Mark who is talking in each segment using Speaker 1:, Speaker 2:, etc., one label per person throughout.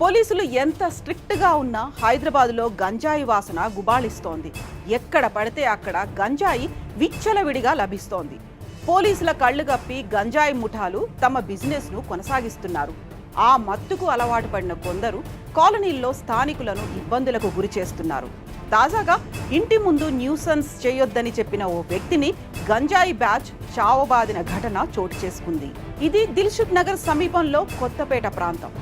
Speaker 1: పోలీసులు ఎంత స్ట్రిక్ట్గా ఉన్నా హైదరాబాద్లో గంజాయి వాసన గుబాళిస్తోంది. ఎక్కడ పడితే అక్కడ గంజాయి విచ్చలవిడిగా లభిస్తోంది. పోలీసుల కళ్ళు గప్పి గంజాయి ముఠాలు తమ బిజినెస్ను కొనసాగిస్తున్నారు. ఆ మత్తుకు అలవాటు పడిన కొందరు కాలనీల్లో స్థానికులను ఇబ్బందులకు గురి చేస్తున్నారు. తాజాగా ఇంటి ముందు న్యూసెన్స్ చేయొద్దని చెప్పిన ఓ వ్యక్తిని గంజాయి బ్యాచ్ చావబాదిన ఘటన చోటు చేసుకుంది. ఇది దిల్సుఖ్ నగర్ సమీపంలో కొత్తపేట ప్రాంతం.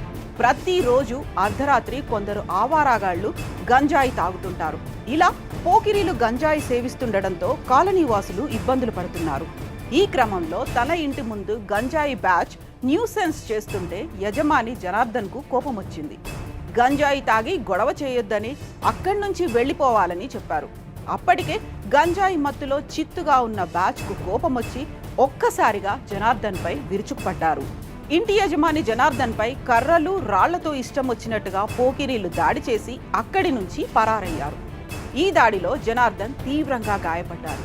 Speaker 1: ప్రతిరోజు అర్ధరాత్రి కొందరు ఆవారాగాళ్లు గంజాయి తాగుతుంటారు. ఇలా పోకిరీలు గంజాయి సేవిస్తుండటంతో కాలనీ వాసులు ఇబ్బందులు పడుతున్నారు. ఈ క్రమంలో తన ఇంటి ముందు గంజాయి బ్యాచ్ న్యూసెన్స్ చేస్తుంటే యజమాని జనార్దన్ కు కోపం వచ్చింది. గంజాయి తాగి గొడవ చేయొద్దని, అక్కడి నుంచి వెళ్లిపోవాలని చెప్పారు. అప్పటికే గంజాయి మత్తులో చిత్తుగా ఉన్న బ్యాచ్ కు కోపం వచ్చి ఒక్కసారిగా జనార్దన్ పై విరుచుకుపడ్డారు. ఇంటి యజమాని జనార్దన్ పై కర్రలు రాళ్లతో ఇష్టం వచ్చినట్టుగా పోకిరీలు దాడి చేసి అక్కడి నుంచి పరారయ్యారు. ఈ దాడిలో జనార్దన్ తీవ్రంగా గాయపడ్డారు.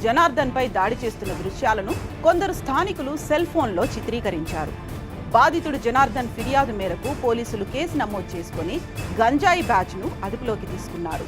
Speaker 1: జనార్దన్ పై దాడి చేస్తున్న దృశ్యాలను కొందరు స్థానికులు సెల్ ఫోన్లో చిత్రీకరించారు. బాధితుడు జనార్దన్ ఫిర్యాదు మేరకు పోలీసులు కేసు నమోదు చేసుకుని గంజాయి బ్యాచ్ను అదుపులోకి తీసుకున్నారు.